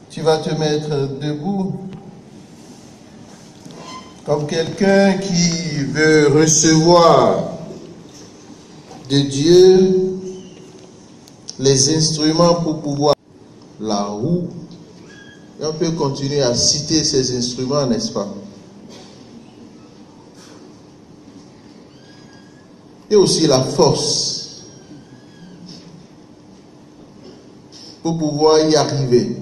Tu vas te mettre debout comme quelqu'un qui veut recevoir de Dieu les instruments pour pouvoir la roue. Et on peut continuer à citer ces instruments, n'est-ce pas? Et aussi la force pour pouvoir y arriver.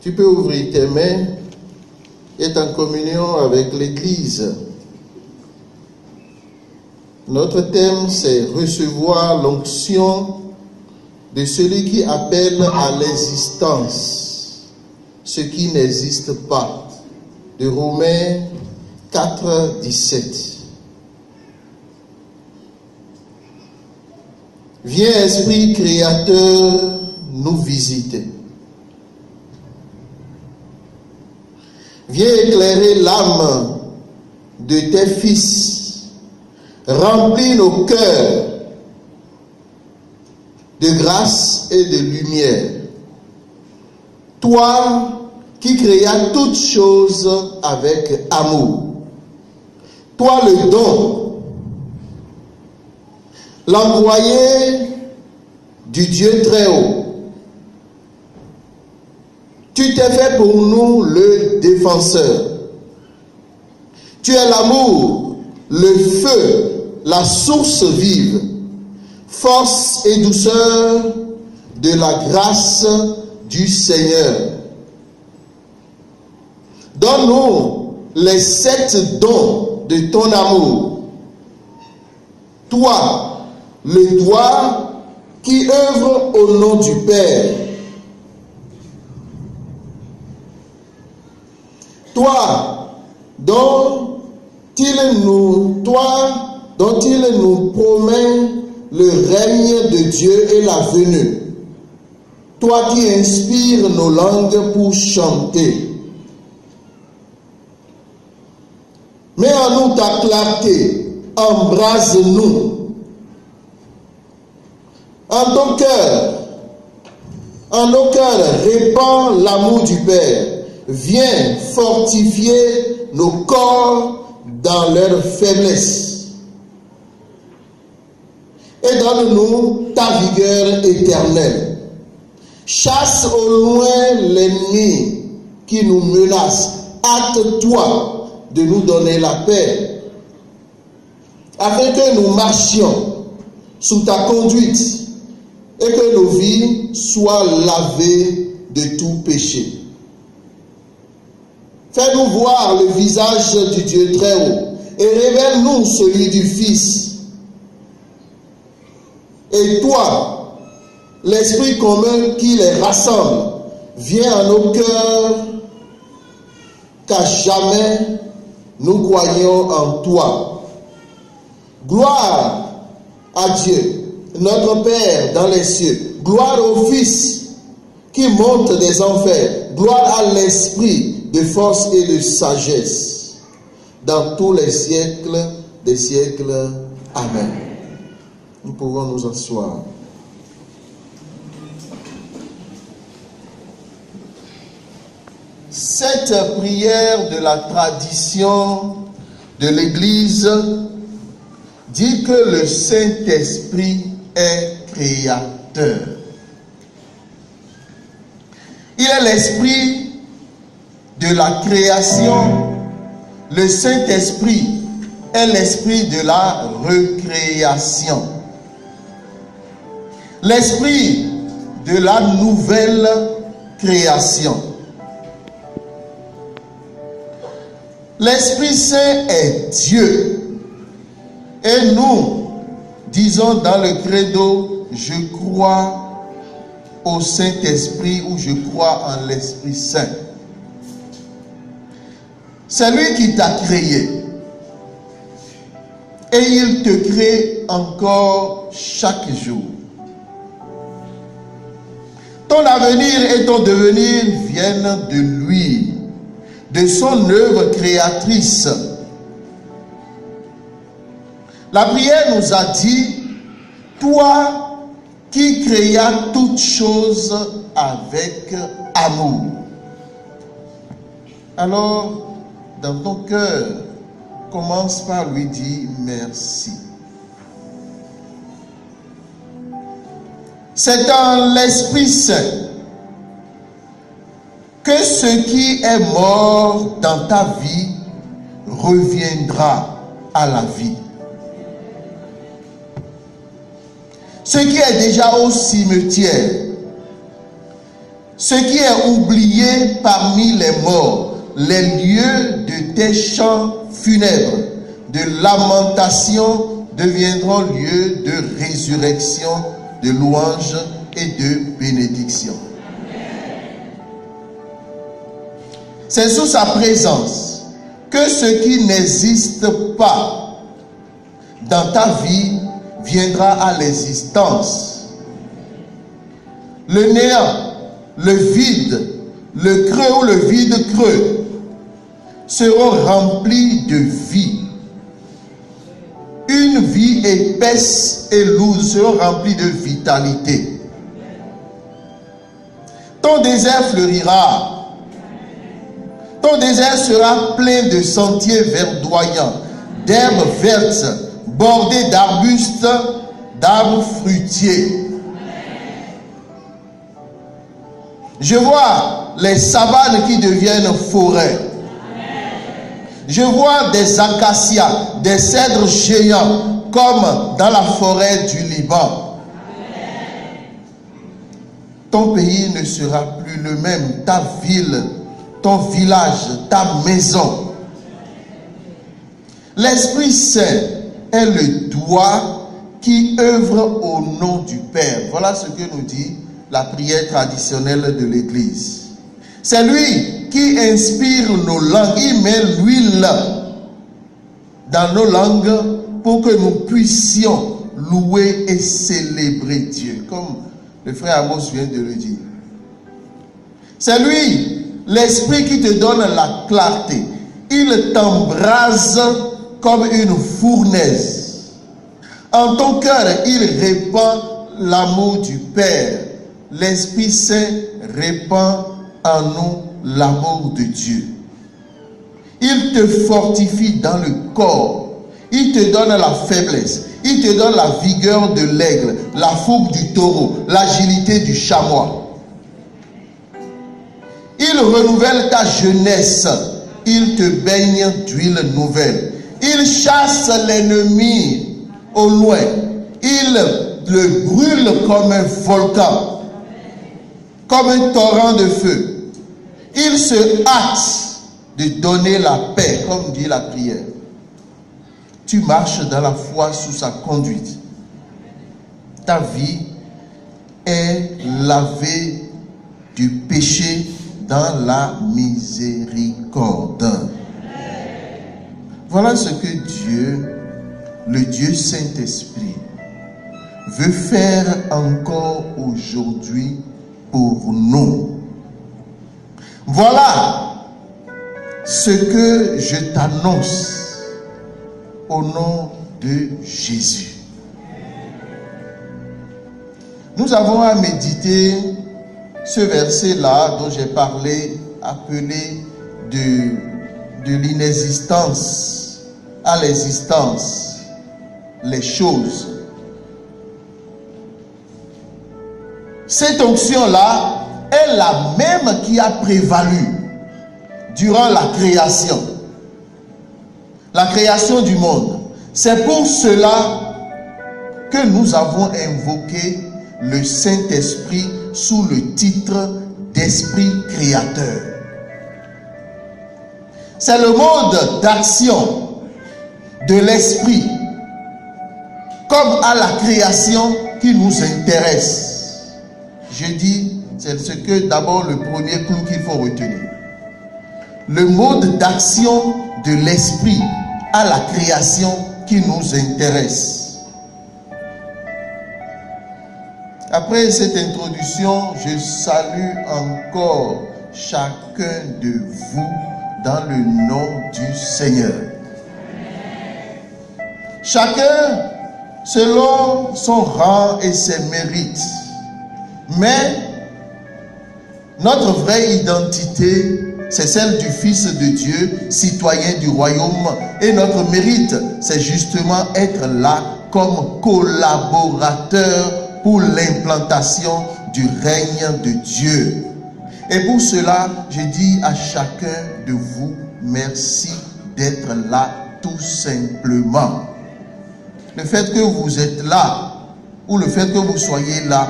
Tu peux ouvrir tes mains et être en communion avec l'Église. Notre thème, c'est recevoir l'onction de celui qui appelle à l'existence ce qui n'existe pas. De Romains 4, 17. Viens, Esprit créateur, nous visiter. Viens éclairer l'âme de tes fils. Remplis nos cœurs de grâce et de lumière. Toi qui créas toutes choses avec amour. Toi le don, l'envoyé du Dieu très haut. Tu t'es fait pour nous le défenseur. Tu es l'amour, le feu, la source vive, force et douceur de la grâce du Seigneur. Donne-nous les 7 dons de ton amour. Toi, le doigt qui œuvre au nom du Père. Toi, dont il nous promet le règne de Dieu et la venue. Toi qui inspires nos langues pour chanter. Mets en nous ta clarté, embrase-nous. En ton cœur, en nos cœurs, répand l'amour du Père. Viens fortifier nos corps dans leur faiblesse. Et donne-nous ta vigueur éternelle. Chasse au loin l'ennemi qui nous menace. Hâte-toi de nous donner la paix, afin que nous marchions sous ta conduite et que nos vies soient lavées de tout péché. Fais-nous voir le visage du Dieu très haut et révèle-nous celui du Fils. Et toi, l'Esprit commun qui les rassemble, viens à nos cœurs, qu'à jamais nous croyons en toi. Gloire à Dieu, notre Père dans les cieux. Gloire au Fils qui monte des enfers. Gloire à l'Esprit de force et de sagesse dans tous les siècles des siècles. Amen. Nous pouvons nous asseoir. Cette prière de la tradition de l'Église dit que le Saint-Esprit est créateur. Il est l'esprit de la création. Le Saint-Esprit est l'esprit de la recréation. L'esprit de la nouvelle création. L'Esprit Saint est Dieu. Et nous disons dans le credo, je crois au Saint-Esprit ou je crois en l'Esprit Saint. C'est lui qui t'a créé. Et il te crée encore chaque jour. Ton avenir et ton devenir viennent de lui, de son œuvre créatrice. La prière nous a dit, toi qui créas toutes choses avec amour. Alors, dans ton cœur, commence par lui dire merci. C'est dans l'Esprit Saint que ce qui est mort dans ta vie reviendra à la vie. Ce qui est déjà au cimetière, ce qui est oublié parmi les morts, les lieux de tes chants funèbres, de lamentation deviendront lieux de résurrection, de louange et de bénédiction. C'est sous sa présence que ce qui n'existe pas dans ta vie viendra à l'existence. Le néant, le vide, le creux ou le vide creux seront remplis de vie. Une vie épaisse et lourde sera remplie de vitalité. Ton désert fleurira. Ton désert sera plein de sentiers verdoyants, d'herbes vertes, bordés d'arbustes, d'arbres fruitiers. Je vois les savanes qui deviennent forêts. Je vois des acacias, des cèdres géants, comme dans la forêt du Liban. Ton pays ne sera plus le même, ta ville, ton village, ta maison. L'Esprit Saint est le doigt qui œuvre au nom du Père. Voilà ce que nous dit la prière traditionnelle de l'Église. C'est lui qui inspire nos langues. Il met l'huile dans nos langues pour que nous puissions louer et célébrer Dieu, comme le frère Amos vient de le dire. C'est lui, l'Esprit, qui te donne la clarté. Il t'embrase comme une fournaise. En ton cœur, il répand l'amour du Père. L'Esprit Saint répand en nous l'amour de Dieu. Il te fortifie dans le corps. Il te donne la faiblesse. Il te donne la vigueur de l'aigle, la fougue du taureau, l'agilité du chamois. Il renouvelle ta jeunesse. Il te baigne d'huile nouvelle. Il chasse l'ennemi au loin. Il le brûle comme un volcan, comme un torrent de feu. Il se hâte de donner la paix, comme dit la prière. Tu marches dans la foi sous sa conduite. Ta vie est lavée du péché dans la miséricorde. Voilà ce que Dieu, le Dieu Saint-Esprit, veut faire encore aujourd'hui pour nous. Voilà ce que je t'annonce au nom de Jésus. Nous avons à méditer ce verset-là dont j'ai parlé, appelé de l'inexistence à l'existence, les choses. Cette onction-là est la même qui a prévalu durant la création du monde. C'est pour cela que nous avons invoqué le Saint-Esprit sous le titre d'Esprit créateur. C'est le mode d'action de l'Esprit comme à la création qui nous intéresse. Je dis, c'est ce que d'abord le premier clou qu'il faut retenir. Le mode d'action de l'Esprit à la création qui nous intéresse. Après cette introduction, je salue encore chacun de vous dans le nom du Seigneur. Chacun selon son rang et ses mérites. Mais notre vraie identité, c'est celle du Fils de Dieu, citoyen du royaume. Et notre mérite, c'est justement être là comme collaborateur pour l'implantation du règne de Dieu. Et pour cela, je dis à chacun de vous, merci d'être là tout simplement. Le fait que vous êtes là, ou le fait que vous soyez là,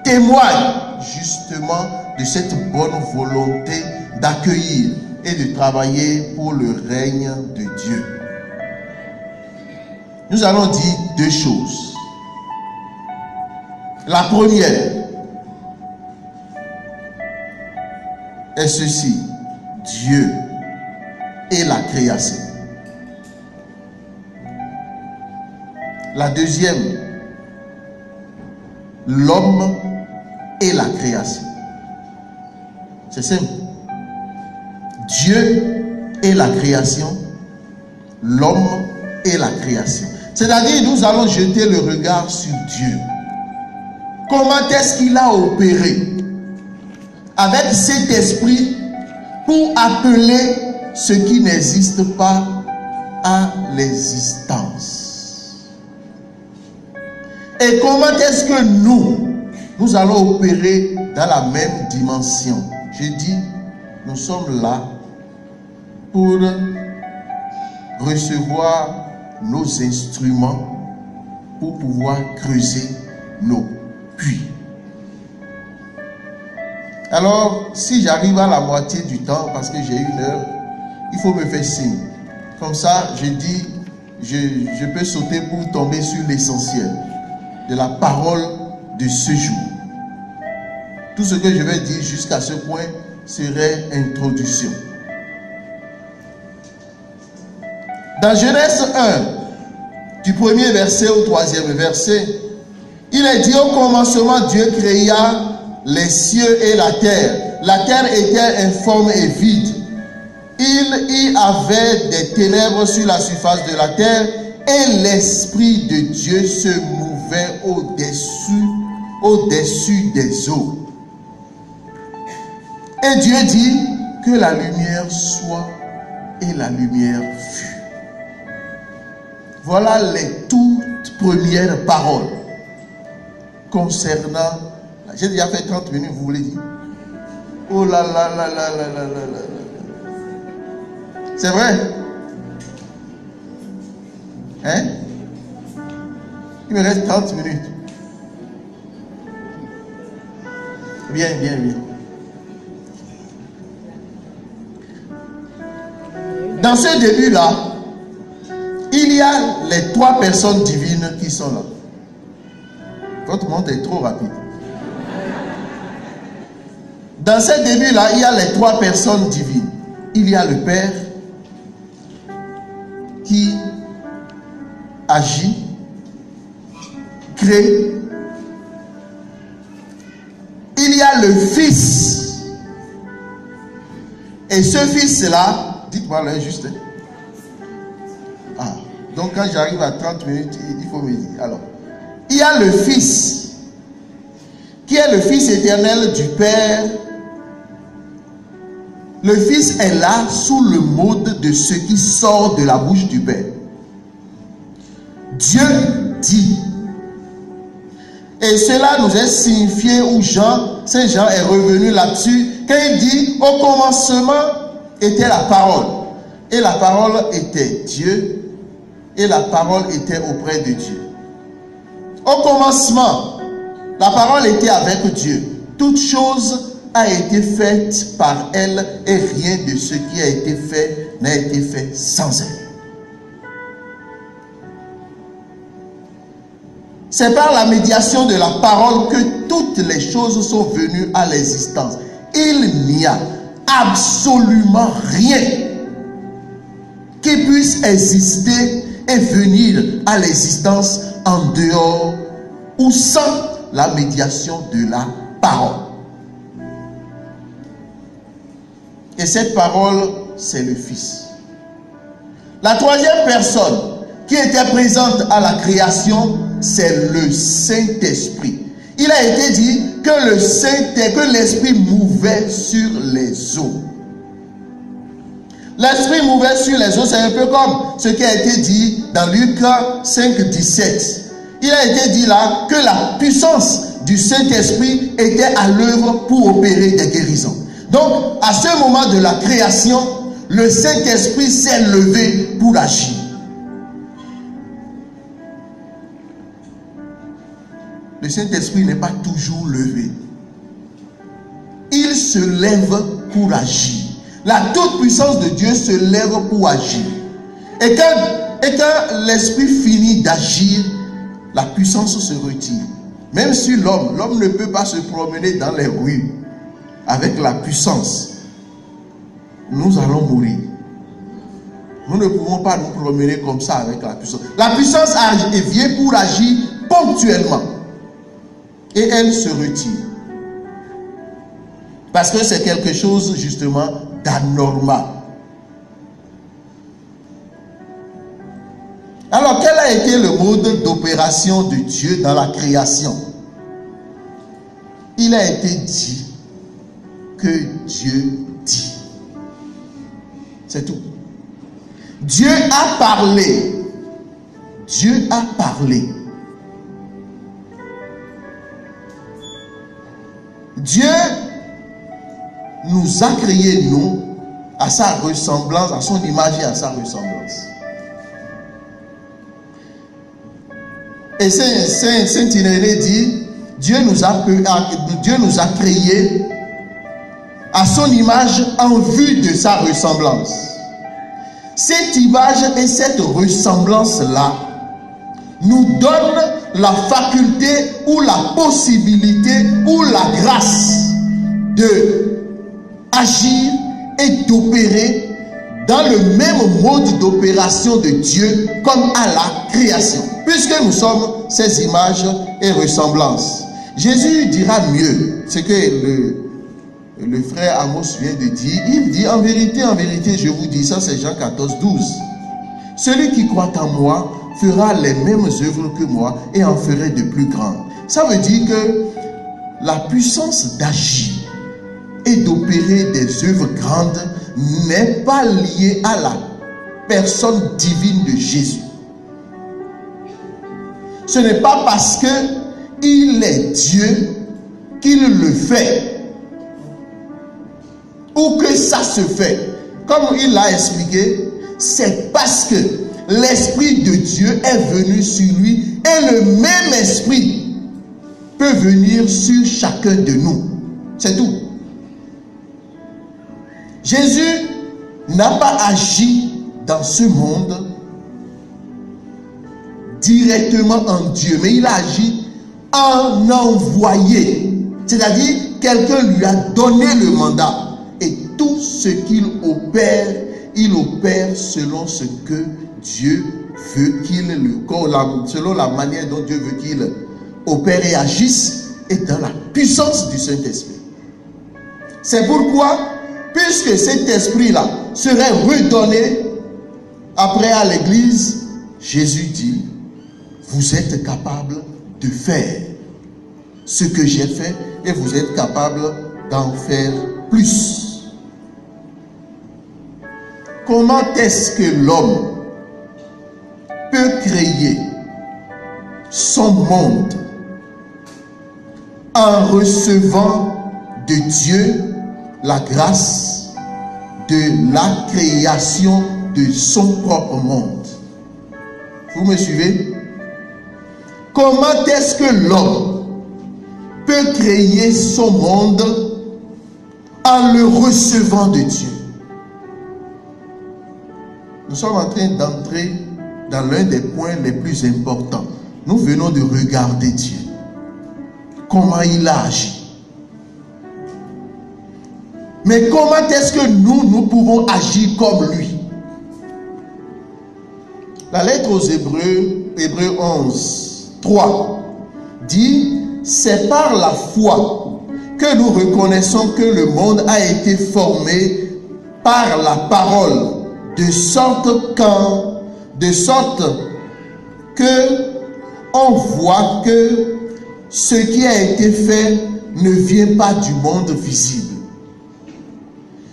témoigne justement de cette bonne volonté d'accueillir et de travailler pour le règne de Dieu. Nous allons dire deux choses. La première est ceci: Dieu et la création. La deuxième, l'homme et la création. C'est simple. Dieu et la création, l'homme et la création. C'est-à-dire, nous allons jeter le regard sur Dieu. Comment est-ce qu'il a opéré avec cet esprit pour appeler ce qui n'existe pas à l'existence? Et comment est-ce que nous allons opérer dans la même dimension? Je dis, nous sommes là pour recevoir nos instruments pour pouvoir creuser nos puits. Alors, si j'arrive à la moitié du temps, parce que j'ai 1 heure, il faut me faire signe. Comme ça, je dis, je peux sauter pour tomber sur l'essentiel de la parole de ce jour. Tout ce que je vais dire jusqu'à ce point serait introduction. Dans Genèse 1, du 1er verset au 3e verset, il est dit: au commencement, Dieu créa les cieux et la terre. La terre était informe et vide. Il y avait des ténèbres sur la surface de la terre, et l'Esprit de Dieu se mouvait au-dessus des eaux. Et Dieu dit que la lumière soit, et la lumière fut. Voilà les toutes premières paroles concernant. J'ai déjà fait 30 minutes, vous voulez dire? Oh là là là là là là là là. C'est vrai? Hein? Il me reste 30 minutes. Bien, bien, bien. Dans ce début-là, il y a les 3 personnes divines qui sont là. Votre monde est trop rapide. Dans ce début-là, il y a les 3 personnes divines. Il y a le Père qui agit, crée. Il y a le Fils. Et ce Fils-là, dites-moi là juste. Ah, donc quand j'arrive à 30 minutes, il faut me dire. Alors, il y a le Fils, qui est le Fils éternel du Père. Le Fils est là sous le mode de ce qui sort de la bouche du Père. Dieu dit. Et cela nous est signifié où Saint Jean est revenu là-dessus, quand il dit: au commencement était la parole. Et la parole était Dieu, et la parole était auprès de Dieu. Au commencement, la parole était avec Dieu. Toute chose a été faite par elle, et rien de ce qui a été fait n'a été fait sans elle. C'est par la médiation de la parole que toutes les choses sont venues à l'existence. Il n'y a absolument rien qui puisse exister et venir à l'existence en dehors ou sans la médiation de la parole. Et cette parole, c'est le Fils. La troisième personne qui était présente à la création, c'est le Saint-Esprit. Il a été dit que l'Esprit mouvait sur les eaux. L'Esprit mouvait sur les eaux, c'est un peu comme ce qui a été dit dans Luc 5, 17. Il a été dit là que la puissance du Saint-Esprit était à l'œuvre pour opérer des guérisons. Donc, à ce moment de la création, le Saint-Esprit s'est levé pour agir. Le Saint-Esprit n'est pas toujours levé. Il se lève pour agir. La toute-puissance de Dieu se lève pour agir. Et quand l'Esprit finit d'agir, la puissance se retire. Même si l'homme ne peut pas se promener dans les rues avec la puissance, nous allons mourir. Nous ne pouvons pas nous promener comme ça avec la puissance. La puissance vient pour agir ponctuellement. Et elle se retire. Parce que c'est quelque chose justement d'anormal. Alors, quel a été le mode d'opération de Dieu dans la création? Il a été dit que Dieu dit. C'est tout. Dieu a parlé. Dieu a parlé. Dieu nous a créés, nous, à sa ressemblance, à son image et à sa ressemblance. Et Saint Irénée dit, Dieu nous a créés à son image en vue de sa ressemblance. Cette image et cette ressemblance-là nous donnent la faculté ou la possibilité ou la grâce de agir et d'opérer dans le même mode d'opération de Dieu comme à la création, puisque nous sommes ses images et ressemblances. Jésus dira mieux ce que le frère Amos vient de dire. Il dit, en vérité, je vous dis, ça c'est Jean 14, 12. Celui qui croit en moi fera les mêmes œuvres que moi et en ferait de plus grandes. Ça veut dire que la puissance d'agir et d'opérer des œuvres grandes n'est pas liée à la personne divine de Jésus. Ce n'est pas parce qu'il est Dieu qu'il le fait ou que ça se fait. Comme il l'a expliqué, c'est parce que l'Esprit de Dieu est venu sur lui et le même Esprit peut venir sur chacun de nous. C'est tout. Jésus n'a pas agi dans ce monde directement en Dieu, mais il a agi en envoyé. C'est-à-dire, quelqu'un lui a donné le mandat. Et tout ce qu'il opère, il opère selon ce que Dieu veut selon la manière dont Dieu veut qu'il opère et agisse, et dans la puissance du Saint-Esprit. C'est pourquoi, puisque cet esprit-là serait redonné après à l'Église, Jésus dit, vous êtes capable de faire ce que j'ai fait et vous êtes capable d'en faire plus. Comment est-ce que l'homme peut créer son monde en recevant de Dieu la grâce de la création de son propre monde? Vous me suivez? Comment est-ce que l'homme peut créer son monde en le recevant de Dieu? Nous sommes en train d'entrer dans l'un des points les plus importants. Nous venons de regarder Dieu. Comment il a agi. Mais comment est-ce que nous pouvons agir comme lui? La lettre aux Hébreux, Hébreux 11, 3, dit, c'est par la foi que nous reconnaissons que le monde a été formé par la parole, de sorte que on voit que ce qui a été fait ne vient pas du monde visible.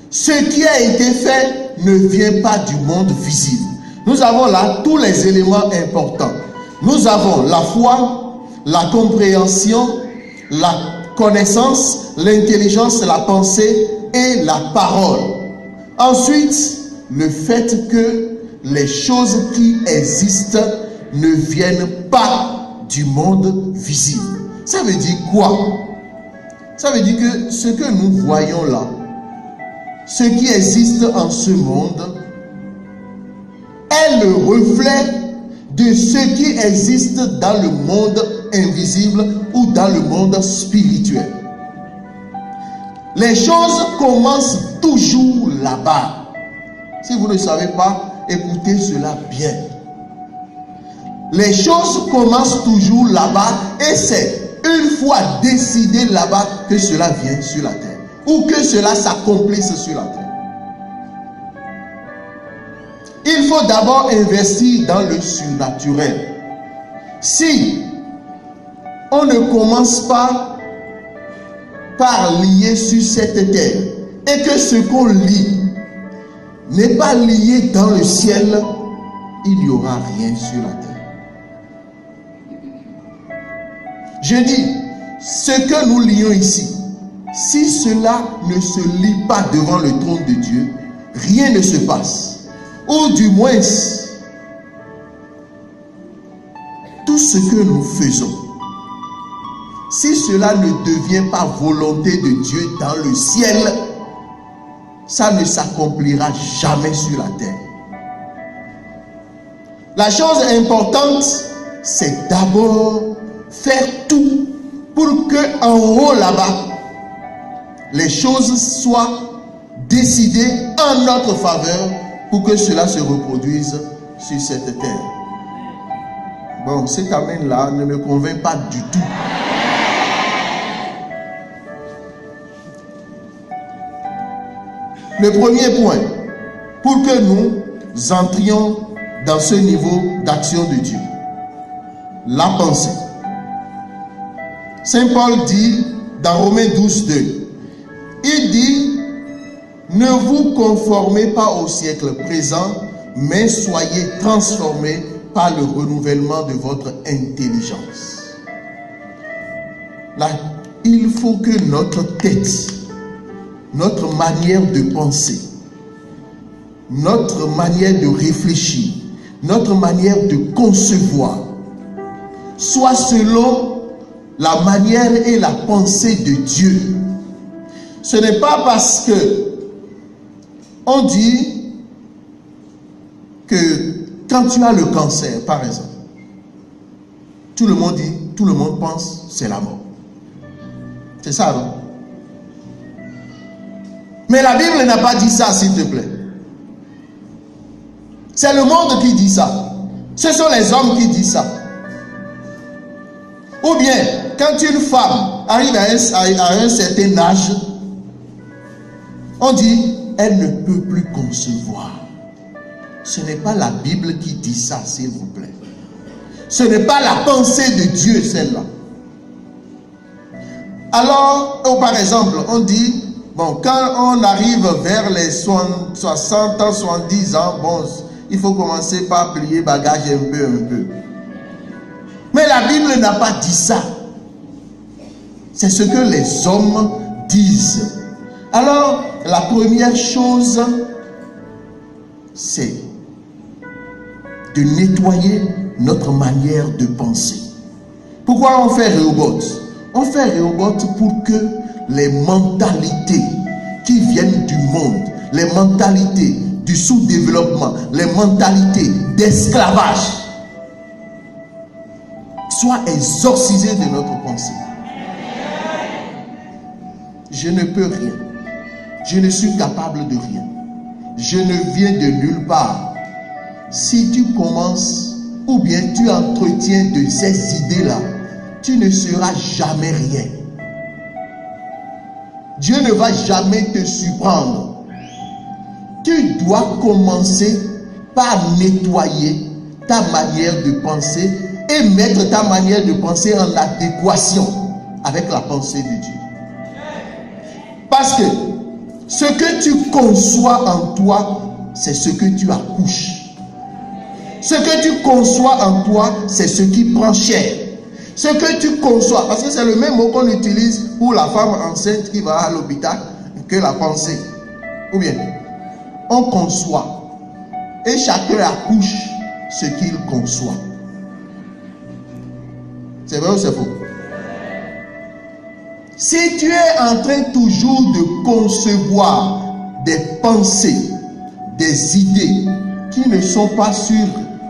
Ce qui a été fait ne vient pas du monde visible. Nous avons là tous les éléments importants. Nous avons la foi, la compréhension, la connaissance, l'intelligence, la pensée et la parole. Ensuite, le fait que les choses qui existent ne viennent pas du monde visible. Ça veut dire quoi? Ça veut dire que ce que nous voyons là, ce qui existe en ce monde, est le reflet de ce qui existe dans le monde invisible ou dans le monde spirituel. Les choses commencent toujours là-bas. Si vous ne savez pas, écoutez cela bien. Les choses commencent toujours là-bas et c'est une fois décidé là-bas que cela vient sur la terre ou que cela s'accomplisse sur la terre. Il faut d'abord investir dans le surnaturel. Si on ne commence pas par lier sur cette terre et que ce qu'on lit n'est pas lié dans le ciel, il n'y aura rien sur la terre. Je dis, ce que nous lions ici, si cela ne se lit pas devant le trône de Dieu, rien ne se passe. Ou du moins, tout ce que nous faisons, si cela ne devient pas volonté de Dieu dans le ciel, ça ne s'accomplira jamais sur la terre. La chose importante, c'est d'abord faire tout pour que en haut là-bas, les choses soient décidées en notre faveur pour que cela se reproduise sur cette terre. Bon, cet amen-là ne me convainc pas du tout. Le premier point, pour que nous entrions dans ce niveau d'action de Dieu, la pensée. Saint Paul dit dans Romains 12, 2, il dit: ne vous conformez pas au siècle présent, mais soyez transformés par le renouvellement de votre intelligence. Là, il faut que notre tête, notre manière de penser, notre manière de réfléchir, notre manière de concevoir soit selon la manière et la pensée de Dieu. Ce n'est pas parce que on dit que quand tu as le cancer, par exemple, tout le monde dit, tout le monde pense c'est la mort. C'est ça, non? Mais la Bible n'a pas dit ça, s'il te plaît. C'est le monde qui dit ça. Ce sont les hommes qui disent ça. Ou bien, quand une femme arrive à un certain âge, on dit, elle ne peut plus concevoir. Ce n'est pas la Bible qui dit ça, s'il vous plaît. Ce n'est pas la pensée de Dieu, celle-là. Alors, par exemple, on dit, bon, quand on arrive vers les 60 ans, 70 ans, bon, il faut commencer par plier bagage un peu. Mais la Bible n'a pas dit ça. C'est ce que les hommes disent. Alors, la première chose, c'est de nettoyer notre manière de penser. Pourquoi on fait Rehoboth? On fait Rehoboth pour que les mentalités qui viennent du monde, les mentalités du sous-développement, les mentalités d'esclavage soient exorcisées de notre pensée. Je ne peux rien. Je ne suis capable de rien. Je ne viens de nulle part. Si tu commences ou bien tu entretiens de ces idées-là, tu ne seras jamais rien. Dieu ne va jamais te surprendre. Tu dois commencer par nettoyer ta manière de penser et mettre ta manière de penser en adéquation avec la pensée de Dieu. Parce que ce que tu conçois en toi, c'est ce que tu accouches. Ce que tu conçois en toi, c'est ce qui prend chair. Ce que tu conçois, parce que c'est le même mot qu'on utilise pour la femme enceinte qui va à l'hôpital que la pensée. Ou bien, on conçoit. Et chacun accouche ce qu'il conçoit. C'est vrai ou c'est faux? Si tu es en train toujours de concevoir des pensées, des idées qui ne sont pas sur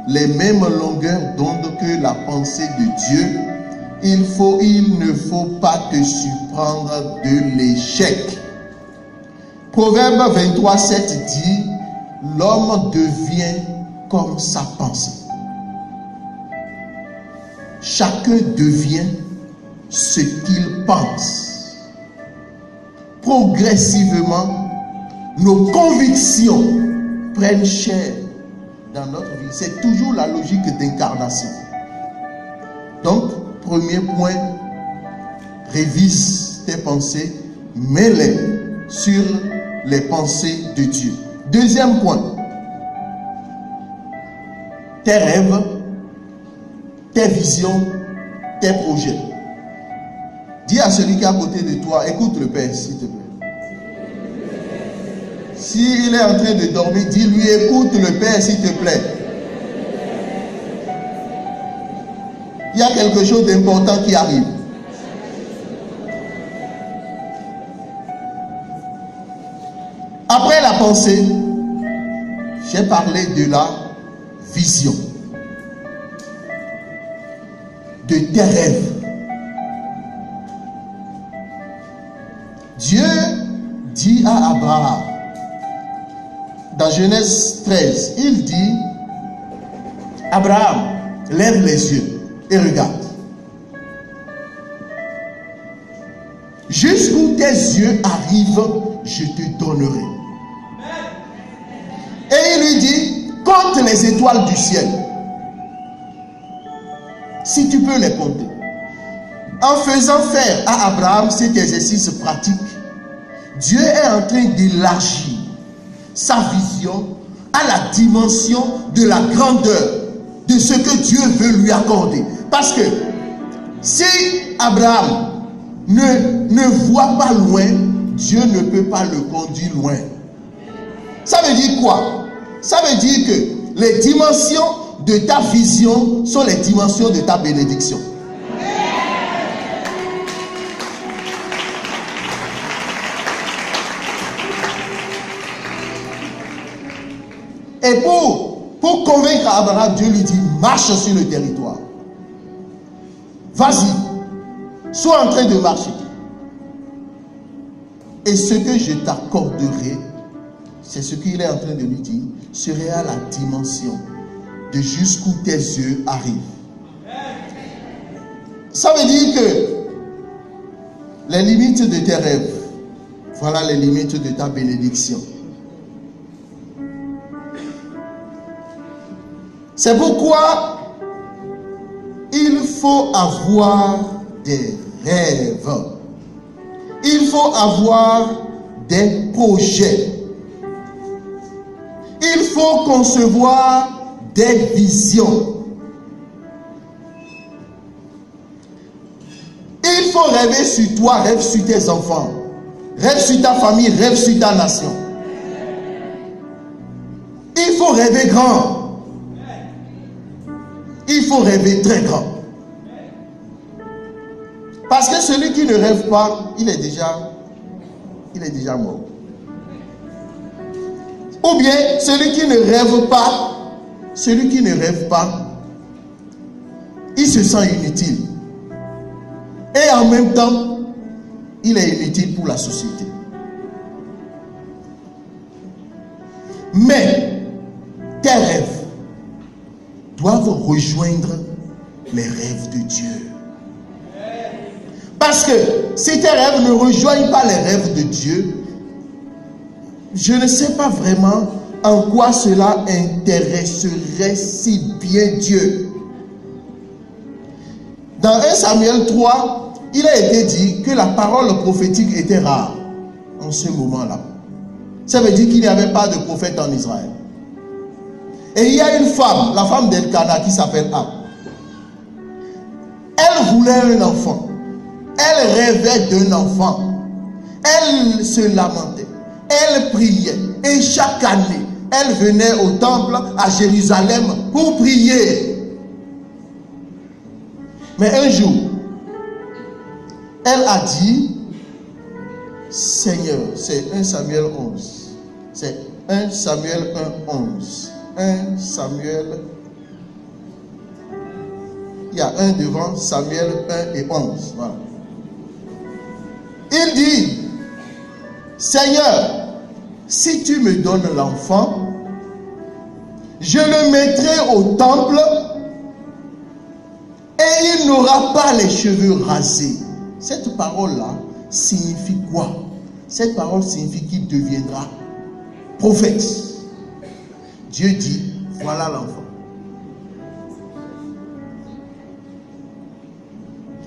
les mêmes longueurs d'onde que la pensée de Dieu, il ne faut pas te surprendre de l'échec. Proverbe 23, 7 dit, l'homme devient comme sa pensée. Chacun devient ce qu'il pense. Progressivement, nos convictions prennent chair dans notre vie. C'est toujours la logique d'incarnation. Donc, premier point, révise tes pensées, mets-les sur les pensées de Dieu. Deuxième point, tes rêves, tes visions, tes projets. Dis à celui qui est à côté de toi, écoute le Père, s'il te plaît. S'il est en train de dormir, dis-lui, écoute le Père, s'il te plaît. Il y a quelque chose d'important qui arrive. Après la pensée, j'ai parlé de la vision, de tes rêves. Dieu dit à Abraham, dans Genèse 13, il dit, Abraham, lève les yeux et regarde. Jusqu'où tes yeux arrivent, je te donnerai. Et il lui dit, compte les étoiles du ciel. Si tu peux les compter. En faisant faire à Abraham cet exercice pratique, Dieu est en train d'élargir sa vision à la dimension de la grandeur de ce que Dieu veut lui accorder. Parce que si Abraham ne voit pas loin, Dieu ne peut pas le conduire loin. Ça veut dire quoi? Ça veut dire que les dimensions de ta vision sont les dimensions de ta bénédiction. Et pour convaincre Abraham, Dieu lui dit, marche sur le territoire. Vas-y, sois en train de marcher. Et ce que je t'accorderai, c'est ce qu'il est en train de lui dire, sera la dimension de jusqu'où tes yeux arrivent. Ça veut dire que les limites de tes rêves, voilà les limites de ta bénédiction. C'est pourquoi il faut avoir des rêves. Il faut avoir des projets. Il faut concevoir des visions. Il faut rêver sur toi, rêve sur tes enfants. Rêve sur ta famille, rêve sur ta nation. Il faut rêver grand. Il faut rêver très grand. Parce que celui qui ne rêve pas, il est déjà mort. Ou bien celui qui ne rêve pas, il se sent inutile. Et en même temps, il est inutile pour la société. Mais tes rêves doivent rejoindre les rêves de Dieu. Parce que si tes rêves ne rejoignent pas les rêves de Dieu, je ne sais pas vraiment en quoi cela intéresserait si bien Dieu. Dans 1 Samuel 3, il a été dit que la parole prophétique était rare en ce moment-là. Ça veut dire qu'il n'y avait pas de prophète en Israël. Et il y a une femme, la femme d'Elkana qui s'appelle Anne. Elle voulait un enfant. Elle rêvait d'un enfant. Elle se lamentait. Elle priait. Et chaque année, elle venait au temple à Jérusalem pour prier. Mais un jour, elle a dit, Seigneur, c'est 1 Samuel 11. C'est 1 Samuel 1, 11. 1 Samuel, il y a un devant, Samuel 1 et 11. Voilà. Il dit, Seigneur, si tu me donnes l'enfant, je le mettrai au temple et il n'aura pas les cheveux rasés. Cette parole-là signifie quoi? Cette parole signifie qu'il deviendra prophète. Dieu dit, voilà l'enfant.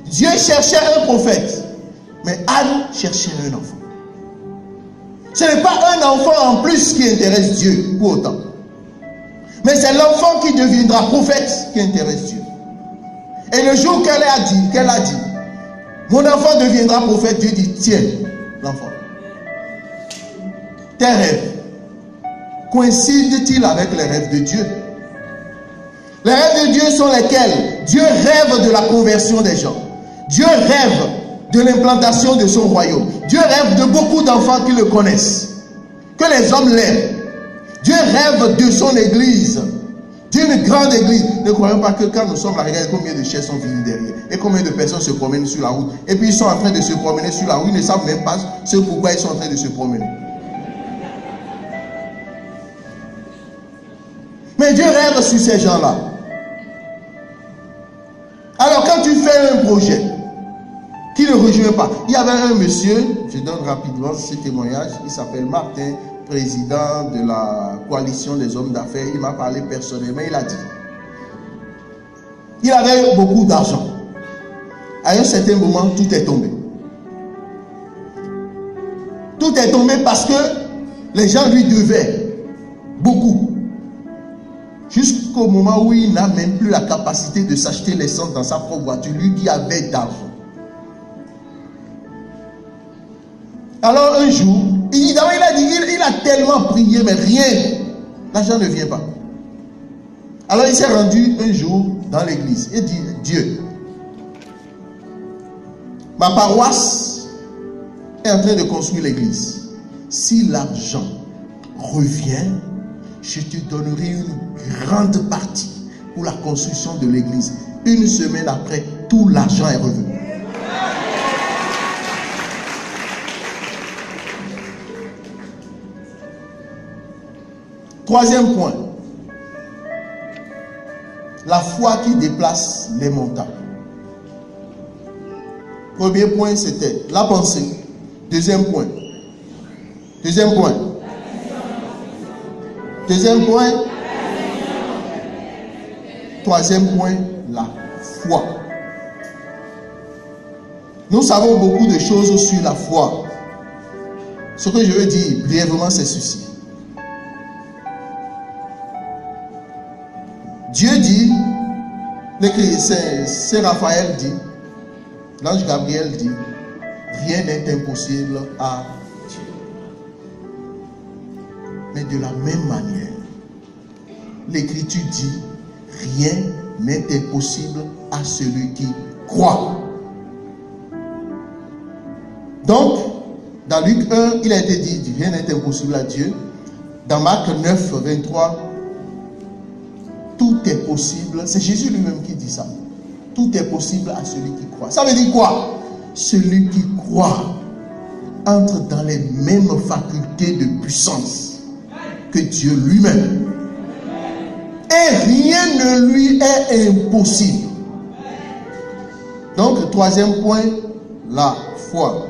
Dieu cherchait un prophète, mais Anne cherchait un enfant. Ce n'est pas un enfant en plus qui intéresse Dieu pour autant. Mais c'est l'enfant qui deviendra prophète qui intéresse Dieu. Et le jour qu'elle a dit, mon enfant deviendra prophète, Dieu dit, tiens, l'enfant. Tes rêves coïncident-ils avec les rêves de Dieu? Les rêves de Dieu sont lesquels? Dieu rêve de la conversion des gens. Dieu rêve de l'implantation de son royaume. Dieu rêve de beaucoup d'enfants qui le connaissent, que les hommes l'aiment. Dieu rêve de son église, d'une grande église. Ne croyons pas que quand nous sommes là, regardez combien de chaises sont venues derrière et combien de personnes se promènent sur la route. Et puis ils sont en train de se promener sur la route, ils ne savent même pas ce pourquoi ils sont en train de se promener. Mais Dieu rêve sur ces gens-là. Alors quand tu fais un projet qui ne rejoint pas, il y avait un monsieur, je donne rapidement ce témoignage, il s'appelle Martin, président de la coalition des hommes d'affaires. Il m'a parlé personnellement, il a dit, il avait beaucoup d'argent. À un certain moment, tout est tombé. Tout est tombé parce que les gens lui devaient beaucoup. Jusqu'au moment où il n'a même plus la capacité de s'acheter l'essence dans sa propre voiture, lui qui avait d'argent. Alors un jour, il a dit, il a tellement prié, mais rien, l'argent ne vient pas. Alors il s'est rendu un jour dans l'église et dit, Dieu, ma paroisse est en train de construire l'église. Si l'argent revient, je te donnerai une grande partie pour la construction de l'église. Une semaine après, tout l'argent est revenu. Troisième point, la foi qui déplace les montagnes. Premier point, c'était la pensée. Deuxième point. Deuxième point. Deuxième point. Troisième point, la foi. Nous savons beaucoup de choses sur la foi. Ce que je veux dire brièvement, c'est ceci. Dieu dit, c'est Raphaël dit, l'ange Gabriel dit, rien n'est impossible à Dieu. Mais de la même manière, l'Écriture dit, rien n'est impossible à celui qui croit. Donc, dans Luc 1, il a été dit, rien n'est impossible à Dieu. Dans Marc 9, 23, tout est possible. C'est Jésus lui-même qui dit ça. Tout est possible à celui qui croit. Ça veut dire quoi? Celui qui croit entre dans les mêmes facultés de puissance que Dieu lui-même. Et rien ne lui est impossible. Donc, troisième point, la foi.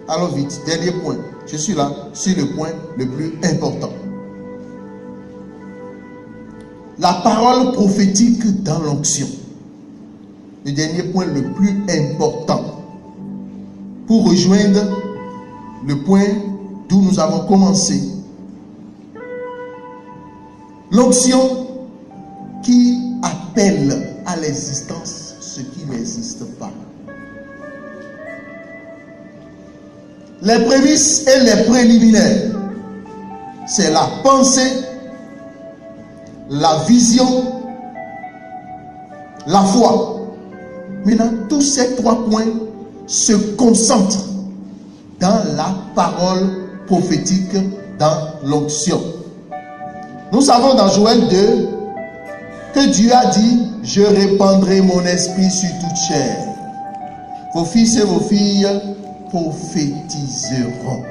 Allons vite, dernier point. Je suis là sur le point le plus important. La parole prophétique dans l'onction. Le dernier point le plus important. Pour rejoindre le point d'où nous avons commencé. L'onction qui appelle à l'existence ce qui n'existe pas. Les prémices et les préliminaires, c'est la pensée, la vision, la foi. Maintenant, tous ces trois points se concentrent dans la parole prophétique, dans l'onction. Nous savons dans Joël 2 que Dieu a dit: je répandrai mon esprit sur toute chair. Vos fils et vos filles prophétiseront.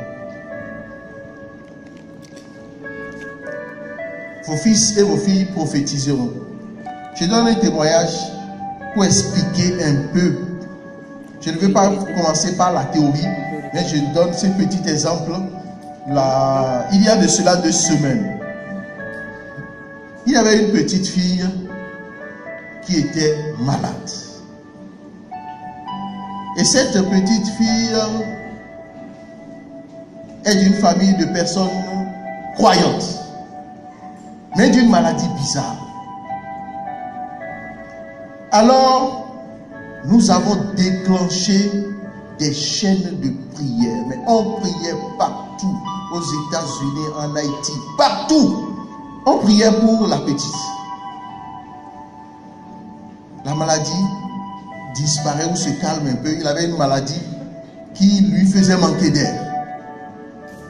Vos fils et vos filles prophétiseront. Je donne un témoignage pour expliquer un peu. Je ne vais pas commencer par la théorie, mais je donne ce petit exemple. Il y a de cela 2 semaines. Il y avait une petite fille qui était malade. Et cette petite fille est d'une famille de personnes croyantes, mais d'une maladie bizarre. Alors, nous avons déclenché des chaînes de prière. Mais on priait partout, aux États-Unis, en Haïti, partout. On priait pour la petite. La maladie disparaît ou se calme un peu. Il avait une maladie qui lui faisait manquer d'air.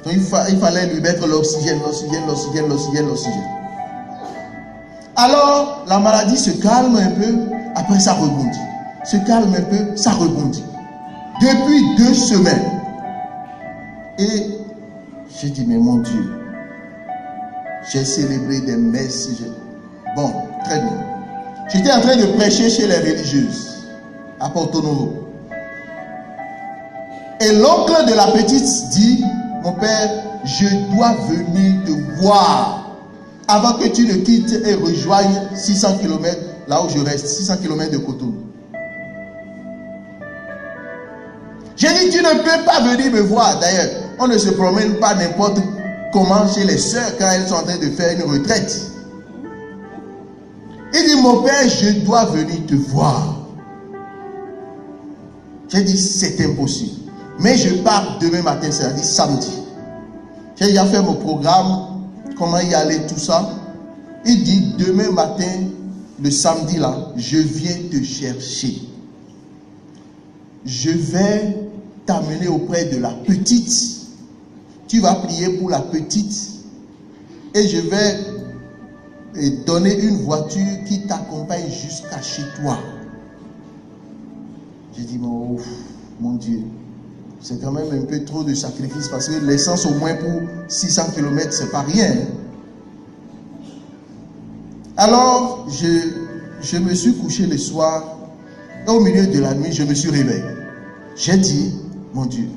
Donc il fallait lui mettre l'oxygène. Alors la maladie se calme un peu, après ça rebondit. Se calme un peu, ça rebondit. Depuis 2 semaines. Et j'ai dit, mais mon Dieu, j'ai célébré des messes. Bon, très bien. J'étais en train de prêcher chez les religieuses à Porto Novo. Et l'oncle de la petite dit: mon père, je dois venir te voir avant que tu ne quittes et rejoignes 600 km là où je reste, 600 km de Cotonou. J'ai dit: tu ne peux pas venir me voir. D'ailleurs, on ne se promène pas n'importe comment chez les sœurs quand elles sont en train de faire une retraite. Il dit: mon père, je dois venir te voir. J'ai dit: c'est impossible. Mais je pars demain matin, c'est-à-dire samedi. J'ai déjà fait mon programme, comment y aller, tout ça. Il dit: demain matin, le samedi là, je viens te chercher. Je vais t'amener auprès de la petite. Tu vas prier pour la petite. Et je vais donner une voiture qui t'accompagne jusqu'à chez toi. J'ai dit: mon Dieu, c'est quand même un peu trop de sacrifice, parce que l'essence au moins pour 600 km, c'est pas rien. Alors, je me suis couché le soir, et au milieu de la nuit, je me suis réveillé. J'ai dit: mon Dieu,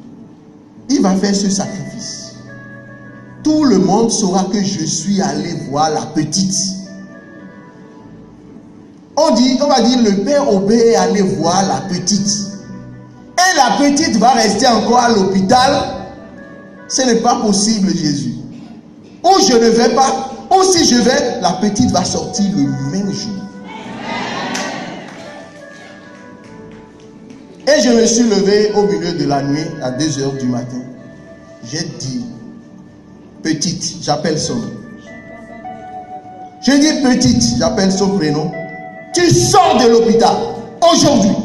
il va faire ce sacrifice. Tout le monde saura que je suis allé voir la petite. On va dire: le père Aubé est allé voir la petite. Et la petite va rester encore à l'hôpital. Ce n'est pas possible, Jésus. Ou je ne vais pas, ou si je vais, la petite va sortir le même jour. Et je me suis levé au milieu de la nuit, à 2 h du matin. J'ai dit: petite, j'appelle son nom. J'ai dit: petite, j'appelle son prénom. Tu sors de l'hôpital aujourd'hui.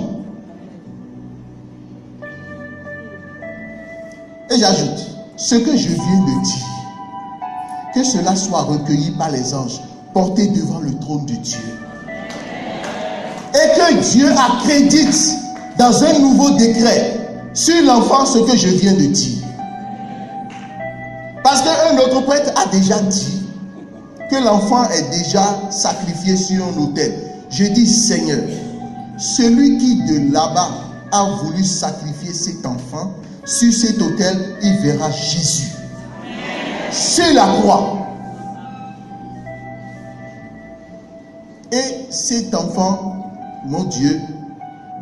Et j'ajoute: ce que je viens de dire, que cela soit recueilli par les anges, porté devant le trône de Dieu. Et que Dieu accrédite dans un nouveau décret sur l'enfant ce que je viens de dire. Parce qu'un autre prêtre a déjà dit que l'enfant est déjà sacrifié sur un autel. Je dis: Seigneur, celui qui de là-bas a voulu sacrifier cet enfant, sur cet autel, il verra Jésus. C'est la croix. Et cet enfant, mon Dieu,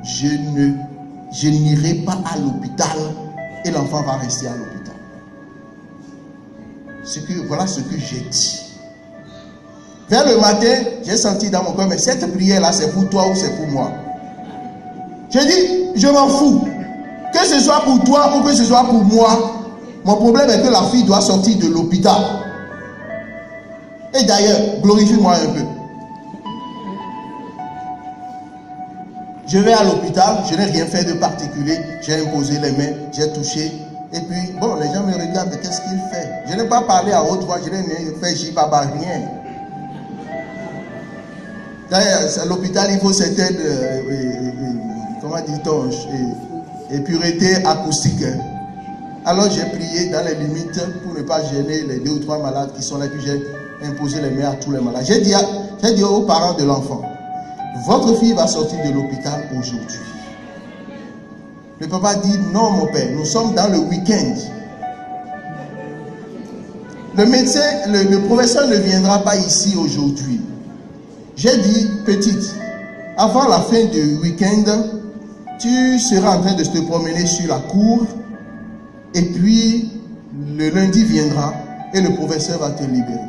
je n'irai pas à l'hôpital et l'enfant va rester à l'hôpital. Voilà ce que j'ai dit. Vers le matin, j'ai senti dans mon cœur, mais cette prière-là, c'est pour toi ou c'est pour moi? J'ai dit, je m'en fous. Que ce soit pour toi ou que ce soit pour moi, mon problème est que la fille doit sortir de l'hôpital. Et d'ailleurs, glorifie-moi un peu. Je vais à l'hôpital, je n'ai rien fait de particulier. J'ai imposé les mains, j'ai touché. Et puis, bon, les gens me regardent, qu'est-ce qu'il fait? Je n'ai pas parlé à haute voix, je n'ai fait jibaba, rien. D'ailleurs, à l'hôpital, il faut certaines, comment dit-on, pureté acoustique. Alors j'ai prié dans les limites pour ne pas gêner les 2 ou 3 malades qui sont là. Puis j'ai imposé les mains à tous les malades. J'ai dit aux parents de l'enfant, votre fille va sortir de l'hôpital aujourd'hui. Le papa dit, non mon père, nous sommes dans le week-end. Le médecin, le professeur ne viendra pas ici aujourd'hui. J'ai dit, petite, avant la fin du week-end, tu seras en train de te promener sur la cour et puis le lundi viendra et le professeur va te libérer.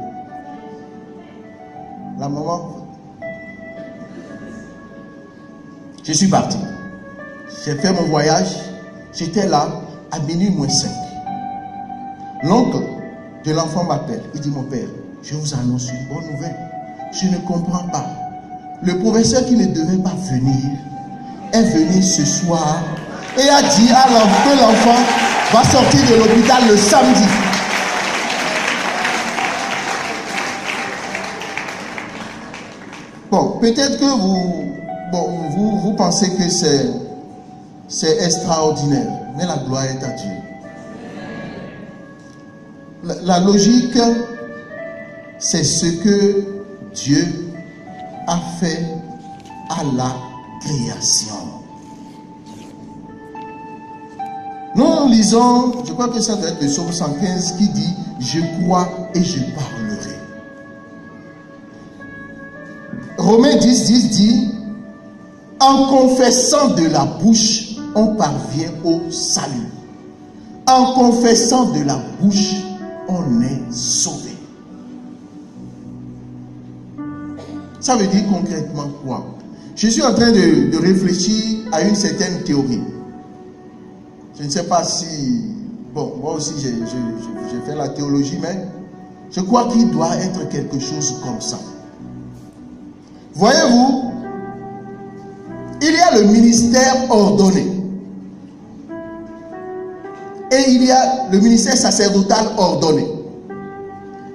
La maman, je suis parti. J'ai fait mon voyage. J'étais là à minuit moins 5. L'oncle de l'enfant m'appelle. Il dit, mon père, je vous annonce une bonne nouvelle. Je ne comprends pas. Le professeur qui ne devait pas venir est venu ce soir et a dit que l'enfant va sortir de l'hôpital le samedi. Bon, peut-être que vous pensez que c'est extraordinaire, mais la gloire est à Dieu. La logique, c'est ce que Dieu a fait à la création. Nous lisons, je crois que ça doit être le psaume 115 qui dit, je crois et je parlerai. Romains 10 dit, en confessant de la bouche, on parvient au salut. En confessant de la bouche, on est sauvé. Ça veut dire concrètement quoi? Je suis en train de réfléchir à une certaine théorie. Je ne sais pas si... Bon, moi aussi j'ai fait la théologie, mais je crois qu'il doit être quelque chose comme ça. Voyez-vous, il y a le ministère ordonné. Et il y a le ministère sacerdotal ordonné.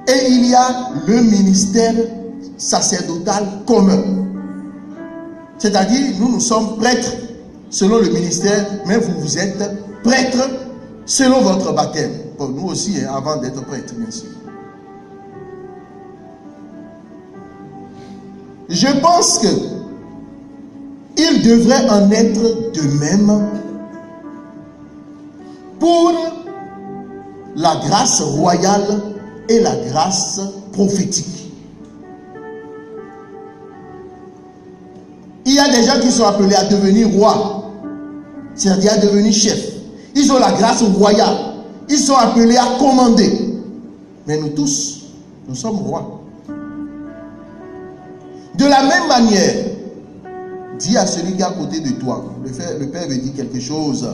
Et il y a le ministère sacerdotal commun. C'est-à-dire, nous sommes prêtres selon le ministère, mais vous êtes prêtres selon votre baptême. Bon, nous aussi, hein, avant d'être prêtres, bien sûr. Je pense que il devrait en être de même pour la grâce royale et la grâce prophétique. Il y a des gens qui sont appelés à devenir rois, c'est-à-dire à devenir chefs. Ils ont la grâce royale. Ils sont appelés à commander. Mais nous tous, nous sommes rois. De la même manière, dis à celui qui est à côté de toi, le Père veut dire quelque chose.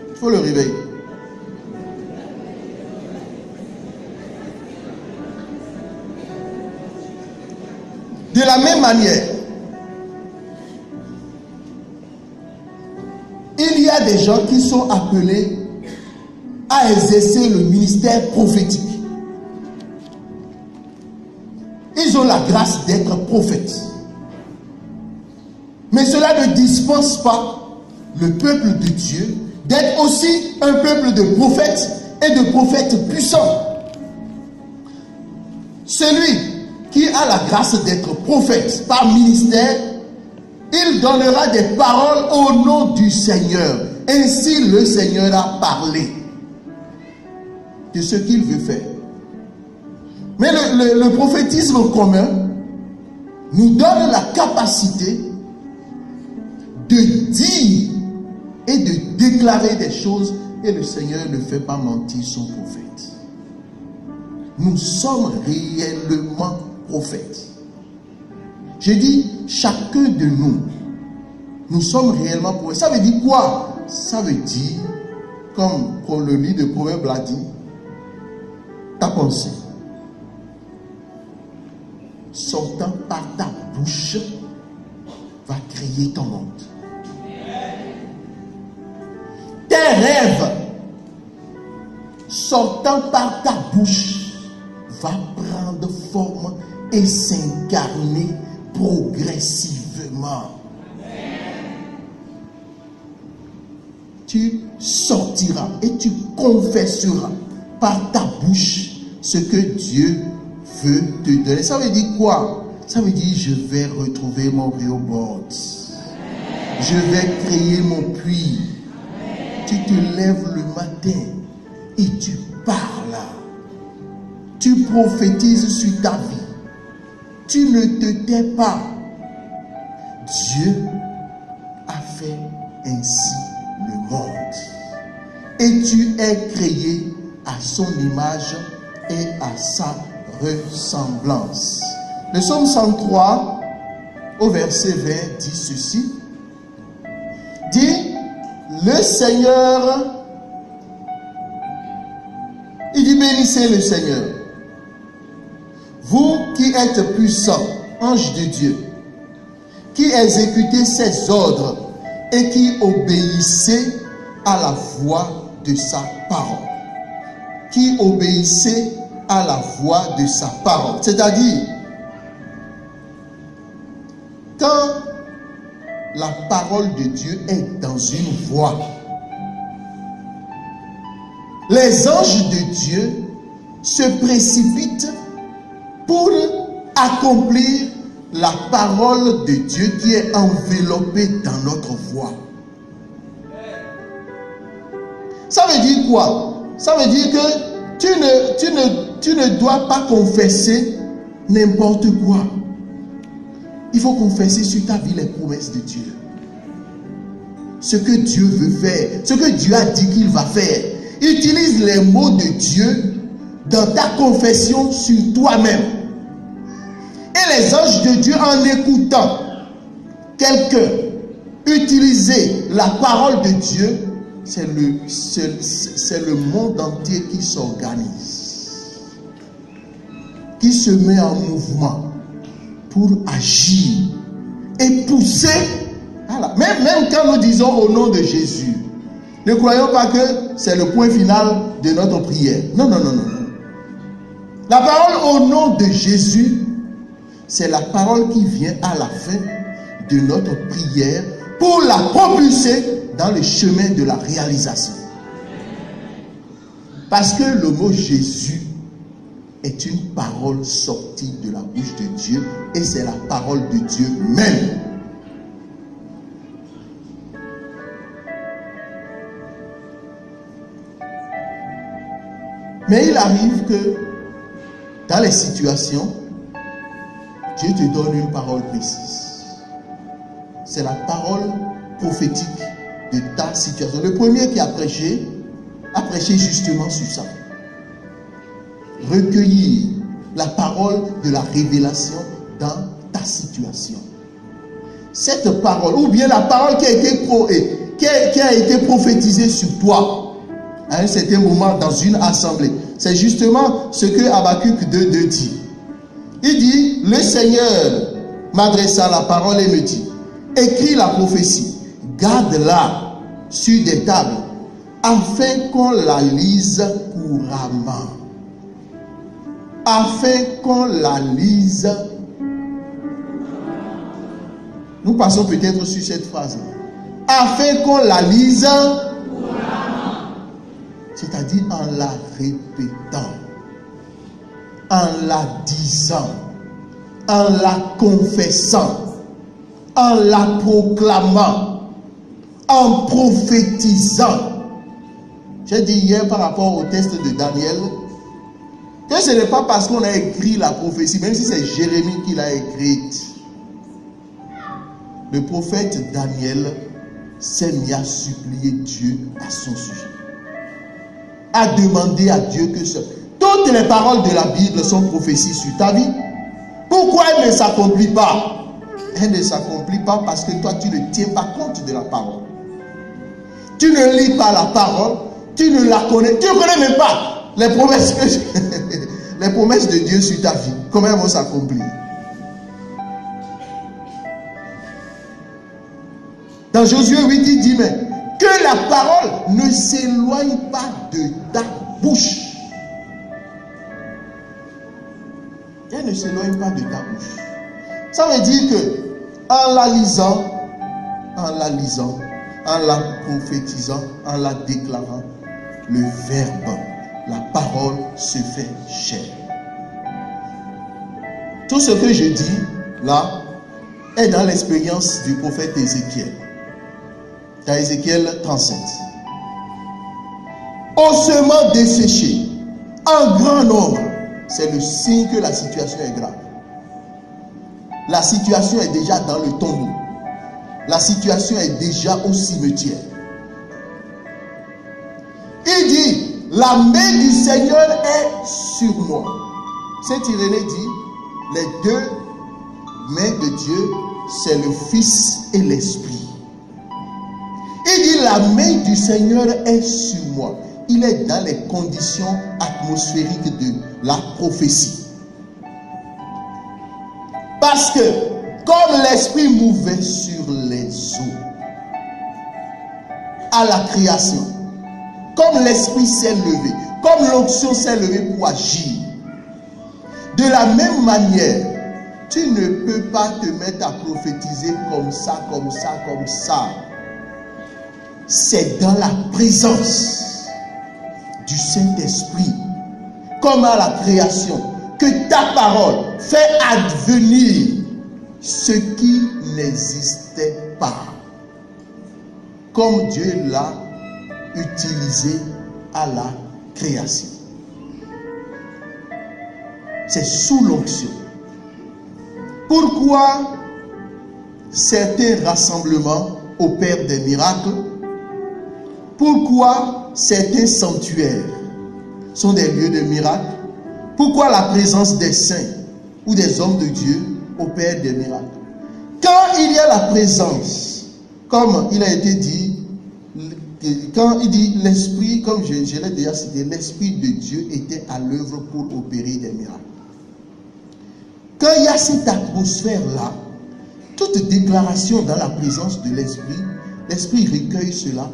Il faut le réveiller. De la même manière, il y a des gens qui sont appelés à exercer le ministère prophétique. Ils ont la grâce d'être prophètes. Mais cela ne dispense pas le peuple de Dieu d'être aussi un peuple de prophètes et de prophètes puissants. Celui qui a la grâce d'être prophète par ministère, il donnera des paroles au nom du Seigneur. Ainsi le Seigneur a parlé de ce qu'il veut faire. Mais le prophétisme commun nous donne la capacité de dire et de déclarer des choses, et le Seigneur ne fait pas mentir son prophète. Nous sommes réellement prophètes. Je dis, chacun de nous sommes réellement prophètes. Ça veut dire quoi? Ça veut dire, comme le livre de Proverbes l'a dit, ta pensée sortant par ta bouche va créer ton monde. Tes rêves sortant par ta bouche va prendre forme et s'incarner progressivement. Tu sortiras et tu confesseras par ta bouche ce que Dieu veut te donner. Ça veut dire quoi? Ça veut dire je vais retrouver mon Rehoboth. Je vais créer mon puits. Tu te lèves le matin et tu parles. Tu prophétises sur ta vie. Tu ne te tais pas. Dieu a fait ainsi le monde. Et tu es créé à son image et à sa ressemblance. Le psaume 103 au verset 20 dit ceci. Dit, le Seigneur, il dit bénissez le Seigneur. Vous qui êtes puissants, anges de Dieu, qui exécutez ses ordres et qui obéissez à la voix de sa parole. Qui obéissez à la voix de sa parole. C'est-à-dire, quand la parole de Dieu est dans une voie, les anges de Dieu se précipitent pour accomplir la parole de Dieu qui est enveloppée dans notre voie. Ça veut dire quoi? Ça veut dire que tu ne dois pas confesser n'importe quoi. Il faut confesser sur ta vie les promesses de Dieu. Ce que Dieu veut faire, ce que Dieu a dit qu'il va faire. Utilise les mots de Dieu dans ta confession sur toi-même. Et les anges de Dieu, en écoutant quelqu'un utiliser la parole de Dieu, c'est le monde entier qui s'organise, qui se met en mouvement pour agir et pousser. Voilà. Même quand nous disons au nom de Jésus, ne croyons pas que c'est le point final de notre prière. Non, non, non, non. La parole au nom de Jésus, c'est la parole qui vient à la fin de notre prière pour la propulser dans le chemin de la réalisation. Parce que le mot Jésus est une parole sortie de la bouche de Dieu et c'est la parole de Dieu même. Mais il arrive que dans les situations, Dieu te donne une parole précise. C'est la parole prophétique de ta situation. Le premier qui a prêché justement sur ça. Recueillir la parole de la révélation dans ta situation. Cette parole, ou bien la parole qui a été prophétisée sur toi à un certain moment dans une assemblée. C'est justement ce que Habakkuk 2:2 dit. Il dit, le Seigneur m'adressa la parole et me dit, écris la prophétie, garde-la sur des tables, afin qu'on la lise couramment. Afin qu'on la lise. Nous passons peut-être sur cette phrase. Afin qu'on la lise couramment. C'est-à-dire en la répétant, en la disant. en la confessant, en la proclamant, en prophétisant. J'ai dit hier par rapport au texte de Daniel que ce n'est pas parce qu'on a écrit la prophétie, même si c'est Jérémie qui l'a écrite. Le prophète Daniel s'est mis à supplier Dieu à son sujet, à demander à Dieu que toutes les paroles de la Bible sont prophéties sur ta vie. Pourquoi elles ne s'accomplissent pas? Elles ne s'accomplissent pas parce que toi tu ne tiens pas compte de la parole. Tu ne lis pas la parole, tu ne la connais, tu ne connais même pas les promesses les promesses de Dieu sur ta vie. Comment elles vont s'accomplir? Dans Josué 8, il dit, mais que la parole ne s'éloigne pas de ta bouche. Elle ne s'éloigne pas de ta bouche. Ça veut dire que en la lisant, en la prophétisant, en la déclarant, le verbe, la parole se fait chair. Tout ce que je dis là est dans l'expérience du prophète Ézéchiel. Dans Ézéchiel 37. Ossements desséchés en grand nombre, c'est le signe que la situation est grave. La situation est déjà dans le tombeau. La situation est déjà au cimetière. Il dit, la main du Seigneur est sur moi. Saint Irénée dit, les deux mains de Dieu, c'est le Fils et l'Esprit. Il dit, la main du Seigneur est sur moi. Il est dans les conditions atmosphériques de la prophétie. Parce que, comme l'Esprit mouvait sur les eaux, à la création, comme l'Esprit s'est levé, comme l'onction s'est levée pour agir, de la même manière, tu ne peux pas te mettre à prophétiser comme ça, comme ça, comme ça. C'est dans la présence du Saint-Esprit, comme à la création, que ta parole fait advenir ce qui n'existait pas, comme Dieu l'a utilisé à la création. C'est sous l'onction. Pourquoi certains rassemblements opèrent des miracles? Pourquoi certains sanctuaires sont des lieux de miracles? Pourquoi la présence des saints ou des hommes de Dieu opère des miracles? Quand il y a la présence, comme il a été dit, quand il dit l'Esprit, comme je l'ai déjà cité, l'Esprit de Dieu était à l'œuvre pour opérer des miracles. Quand il y a cette atmosphère-là, toute déclaration dans la présence de l'Esprit, l'Esprit recueille cela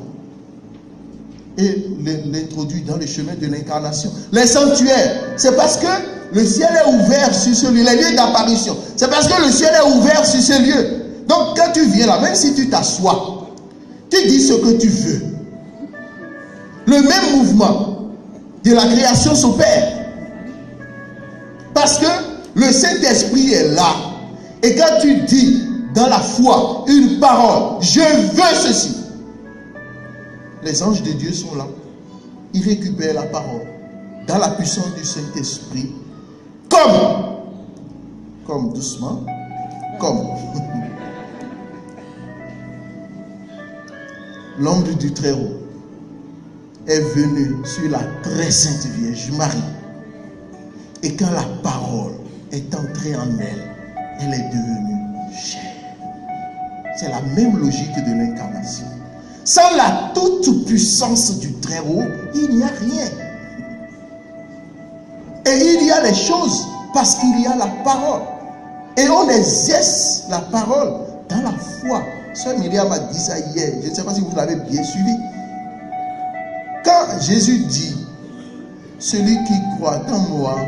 et l'introduit dans le chemin de l'incarnation. Les sanctuaires, c'est parce que le ciel est ouvert sur ce lieu, les lieux d'apparition, c'est parce que le ciel est ouvert sur ce lieu. Donc quand tu viens là, même si tu t'assois, tu dis ce que tu veux. Le même mouvement de la création s'opère. Parce que le Saint-Esprit est là. Et quand tu dis dans la foi une parole, je veux ceci, les anges de Dieu sont là. Ils récupèrent la parole dans la puissance du Saint-Esprit. Comme doucement, comme l'ombre du Très-Haut est venu sur la très sainte Vierge Marie. Et quand la parole est entrée en elle, elle est devenue chair. C'est la même logique de l'incarnation. Sans la toute puissance du Très-Haut, il n'y a rien. Et il y a les choses parce qu'il y a la parole. Et on exerce la parole dans la foi. Sœur Myriam a dit ça hier. Je ne sais pas si vous l'avez bien suivi. Quand Jésus dit, celui qui croit en moi,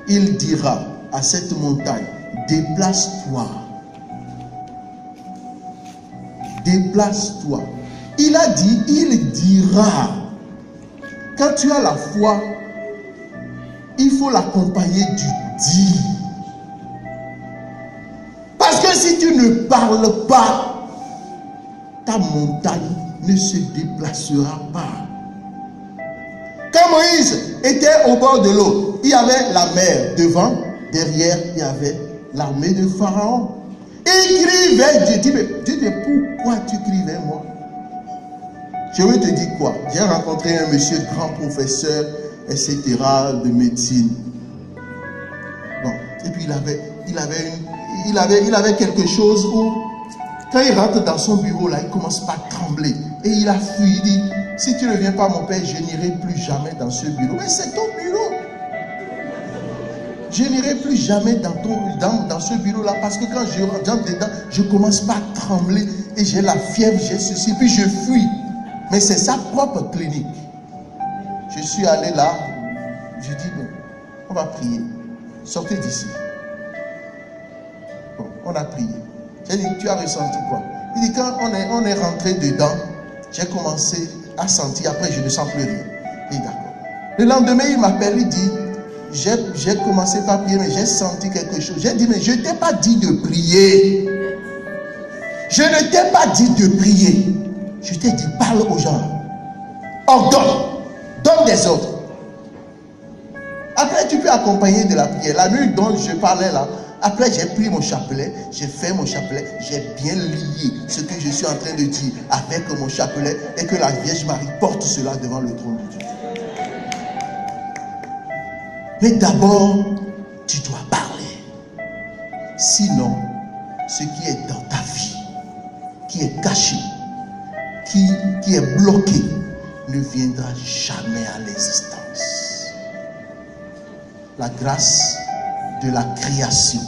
il dira à cette montagne, déplace-toi. Déplace-toi. Il a dit, il dira. Quand tu as la foi, il faut l'accompagner du dire. tu ne parles pas, ta montagne ne se déplacera pas. Quand Moïse était au bord de l'eau, il y avait la mer devant, derrière, il y avait l'armée de Pharaon. Il crie vers Dieu. Dieu dit, pourquoi tu cries vers moi? Je vais te dire quoi? J'ai rencontré un monsieur, grand professeur, etc., de médecine. Bon, et puis il avait quelque chose où, quand il rentre dans son bureau, là, il commence par trembler. Et il a fui, il dit, si tu ne viens pas, mon père, je n'irai plus jamais dans ce bureau. Mais c'est ton bureau. Je n'irai plus jamais dans ce bureau-là, parce que quand je rentre dedans, je commence par trembler et j'ai la fièvre, j'ai ceci, puis je fuis. Mais c'est sa propre clinique. Je suis allé là, je dis, bon, on va prier. Sortez d'ici. Bon, on a prié. J'ai dit, tu as ressenti quoi? Il dit, quand on est rentré dedans, j'ai commencé à sentir, après je ne sens plus rien. Il dit, d'accord. Le lendemain, il m'appelle, il dit, j'ai commencé par prier, mais j'ai senti quelque chose. J'ai dit, mais je ne t'ai pas dit de prier. Je ne t'ai pas dit de prier. Je t'ai dit, parle aux gens. Ordonne. Donne des ordres. Après, tu peux accompagner de la prière. La nuit dont je parlais là, après j'ai pris mon chapelet, j'ai fait mon chapelet, j'ai bien lié ce que je suis en train de dire avec mon chapelet et que la Vierge Marie porte cela devant le trône de Dieu. Mais d'abord, tu dois parler. Sinon, ce qui est dans ta vie, qui est caché, qui est bloqué, ne viendra jamais à l'existence. La grâce de la création,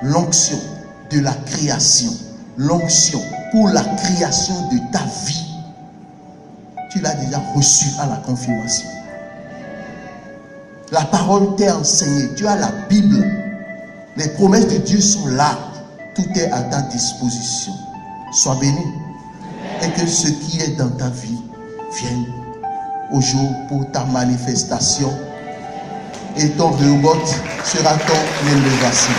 l'onction de la création, l'onction pour la création de ta vie, tu l'as déjà reçu à la confirmation. La parole t'est enseignée, tu as la Bible, les promesses de Dieu sont là, tout est à ta disposition. Sois béni et que ce qui est dans ta vie vienne au jour pour ta manifestation et ton rebond sera ton élévation.